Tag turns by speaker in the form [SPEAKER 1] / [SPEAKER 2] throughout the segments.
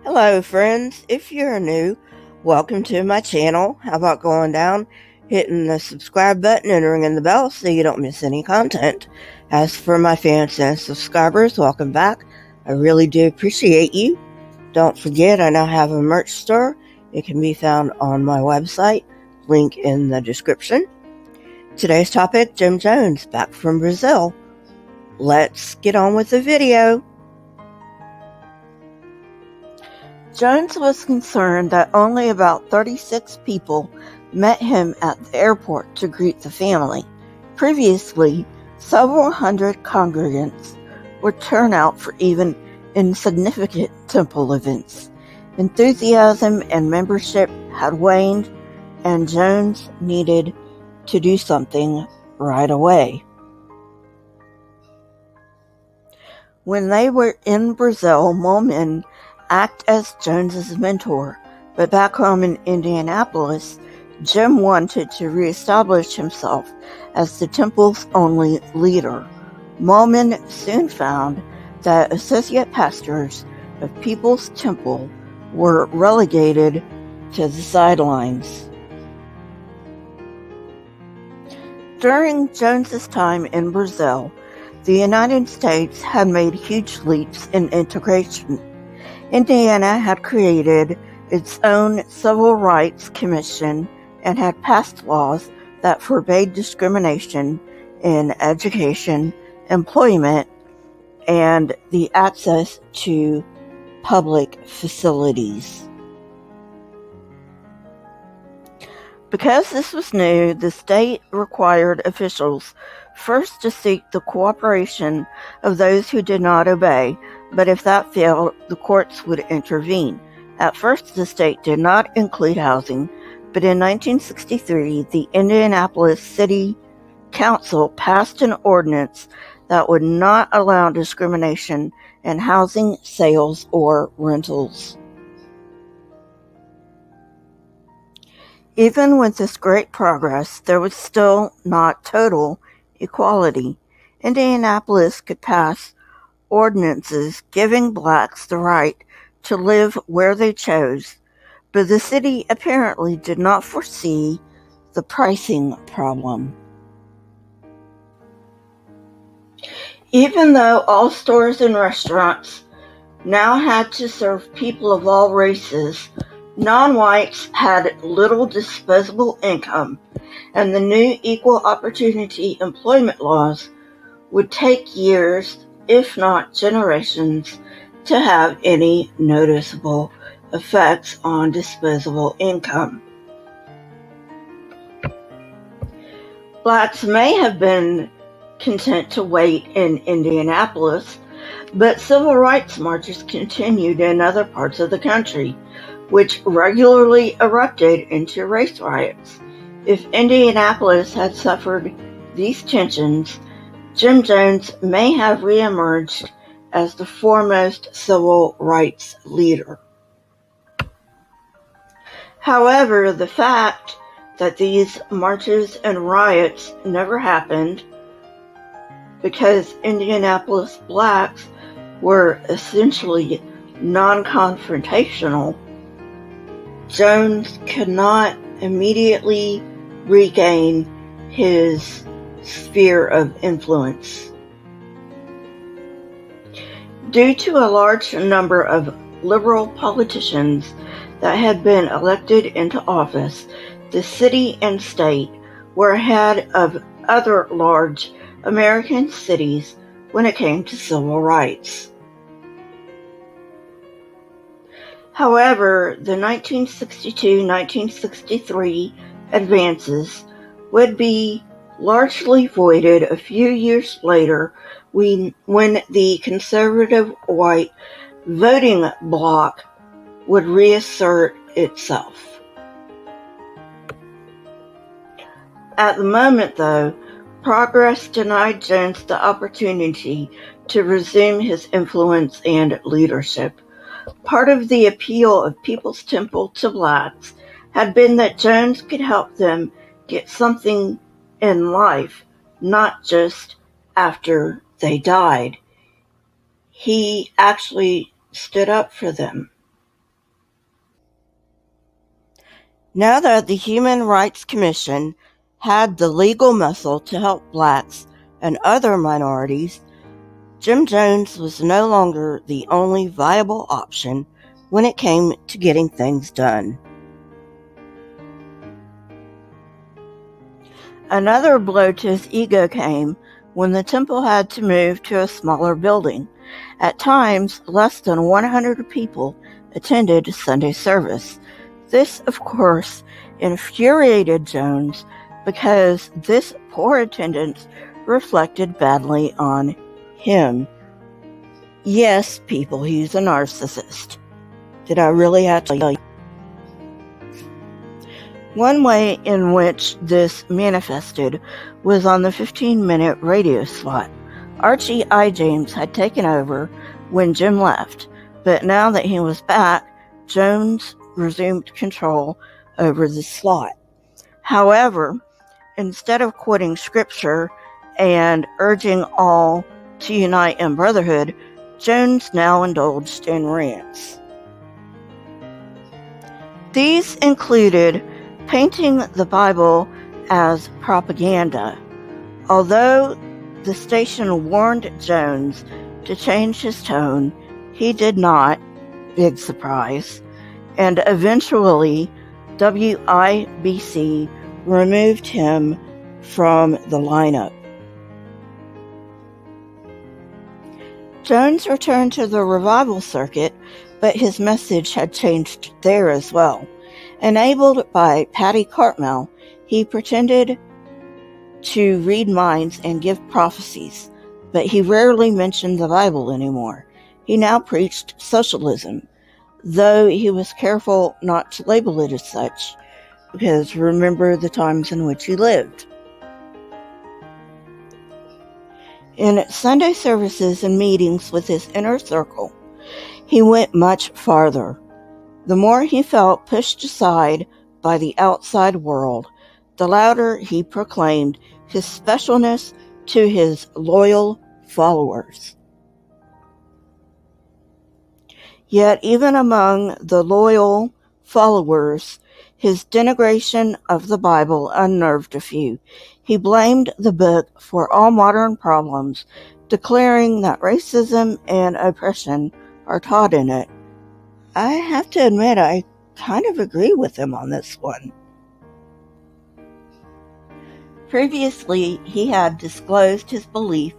[SPEAKER 1] Hello friends, if you're new, welcome to my channel. How about going down, hitting the subscribe button and ringing the bell so you don't miss any content. As for my fans and subscribers, welcome back. I really do appreciate you. Don't forget, I now have a merch store. It can be found on my website, link in the description. Today's topic, Jim Jones, back from Brazil. Let's get on with the video. Jones was concerned that only about 36 people met him at the airport to greet the family. Previously, several hundred congregants would turn out for even insignificant temple events. Enthusiasm and membership had waned, and Jones needed to do something right away. When they were in Brazil, Momin act as Jones's mentor, but back home in Indianapolis, Jim wanted to reestablish himself as the temple's only leader. Momin soon found that associate pastors of People's Temple were relegated to the sidelines. During Jones's time in Brazil, the United States had made huge leaps in integration. Indiana had created its own Civil Rights Commission and had passed laws that forbade discrimination in education, employment, and the access to public facilities. Because this was new, the state required officials first to seek the cooperation of those who did not obey, but if that failed, the courts would intervene. At first, the state did not include housing, but in 1963, the Indianapolis City Council passed an ordinance that would not allow discrimination in housing, sales, or rentals. Even with this great progress, there was still not total equality. Indianapolis could pass ordinances giving blacks the right to live where they chose, but the city apparently did not foresee the pricing problem. Even though all stores and restaurants now had to serve people of all races, non-whites had little disposable income, and the new equal opportunity employment laws would take years, if not generations, to have any noticeable effects on disposable income. Blacks may have been content to wait in Indianapolis, but civil rights marches continued in other parts of the country, which regularly erupted into race riots. If Indianapolis had suffered these tensions, Jim Jones may have reemerged as the foremost civil rights leader. However, the fact that these marches and riots never happened because Indianapolis blacks were essentially non-confrontational, Jones could not immediately regain his sphere of influence. Due to a large number of liberal politicians that had been elected into office, the city and state were ahead of other large American cities when it came to civil rights. However, the 1962-1963 advances would be largely voided a few years later when the conservative white voting bloc would reassert itself. At the moment, though, progress denied Jones the opportunity to resume his influence and leadership. Part of the appeal of People's Temple to blacks had been that Jones could help them get something in life, not just after they died. He actually stood up for them. Now that the Human Rights Commission had the legal muscle to help blacks and other minorities, Jim Jones was no longer the only viable option when it came to getting things done. Another blow to his ego came when the temple had to move to a smaller building. At times, less than 100 people attended Sunday service. This, of course, infuriated Jones because this poor attendance reflected badly on him. Yes, people, he's a narcissist. Did I really have to tell you? One way in which this manifested was on the 15-minute radio slot. Archie I. James had taken over when Jim left, but now that he was back, Jones resumed control over the slot. However, instead of quoting scripture and urging all to unite in brotherhood, Jones now indulged in rants. These included painting the Bible as propaganda. Although the station warned Jones to change his tone, he did not, big surprise, and eventually WIBC removed him from the lineup. Jones returned to the revival circuit, but his message had changed there as well. Enabled by Patty Cartmel, he pretended to read minds and give prophecies, but he rarely mentioned the Bible anymore. He now preached socialism, though he was careful not to label it as such, because remember the times in which he lived. In Sunday services and meetings with his inner circle, he went much farther. The more he felt pushed aside by the outside world, the louder he proclaimed his specialness to his loyal followers. Yet even among the loyal followers, his denigration of the Bible unnerved a few. He blamed the book for all modern problems, declaring that racism and oppression are taught in it. I have to admit, I kind of agree with him on this one. Previously, he had disclosed his belief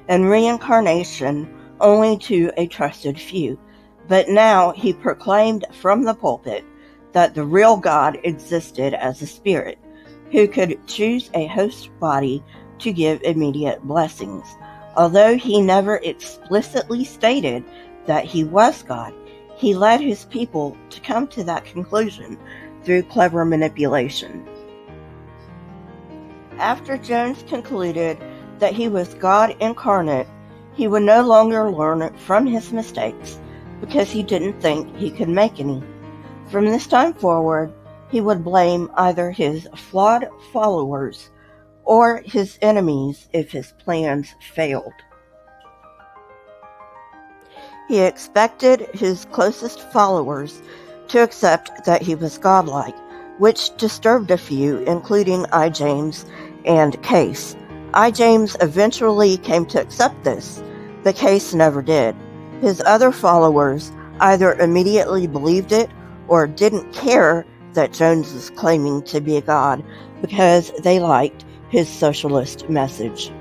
[SPEAKER 1] in reincarnation only to a trusted few, but now he proclaimed from the pulpit that the real God existed as a spirit, who could choose a host body to give immediate blessings. Although he never explicitly stated that he was God, he led his people to come to that conclusion through clever manipulation. After Jones concluded that he was God incarnate, he would no longer learn from his mistakes because he didn't think he could make any. From this time forward, he would blame either his flawed followers or his enemies if his plans failed. He expected his closest followers to accept that he was godlike, which disturbed a few, including I. James and Case. I. James eventually came to accept this, but Case never did. His other followers either immediately believed it or didn't care that Jones was claiming to be a god because they liked his socialist message.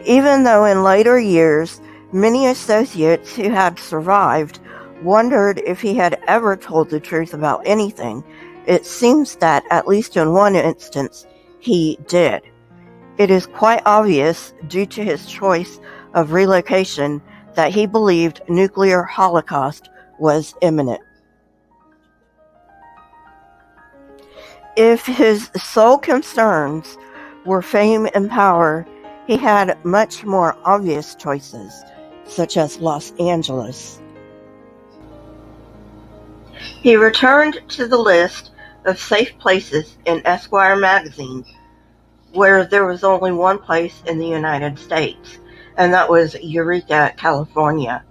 [SPEAKER 1] Even though in later years, many associates who had survived wondered if he had ever told the truth about anything, it seems that, at least in one instance, he did. It is quite obvious, due to his choice of relocation, that he believed nuclear holocaust was imminent. If his sole concerns were fame and power, he had much more obvious choices, such as Los Angeles. He returned to the list of safe places in Esquire magazine, where there was only one place in the United States, and that was Eureka, California.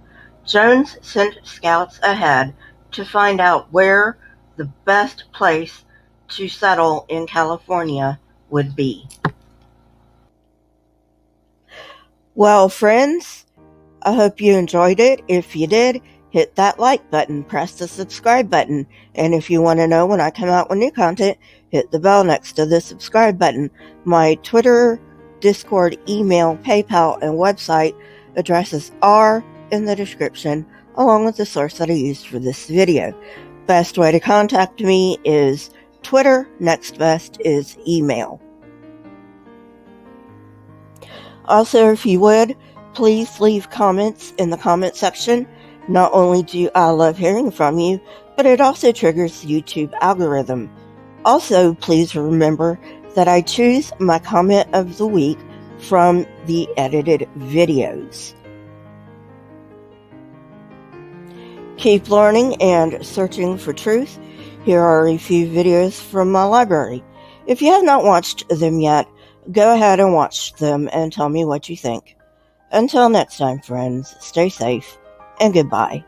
[SPEAKER 1] Jones sent scouts ahead to find out where the best place to settle in California would be. Well, friends, I hope you enjoyed it. If you did, hit that like button, press the subscribe button, and if you want to know when I come out with new content, hit the bell next to the subscribe button. My Twitter, Discord, email, PayPal, and website addresses are in the description, along with the source that I used for this video. Best way to contact me is Twitter, next best is email. Also, if you would, please leave comments in the comment section. Not only do I love hearing from you, but it also triggers the YouTube algorithm. Also, please remember that I choose my comment of the week from the edited videos. Keep learning and searching for truth. Here are a few videos from my library. If you have not watched them yet, go ahead and watch them and tell me what you think. Until next time, friends, stay safe and goodbye.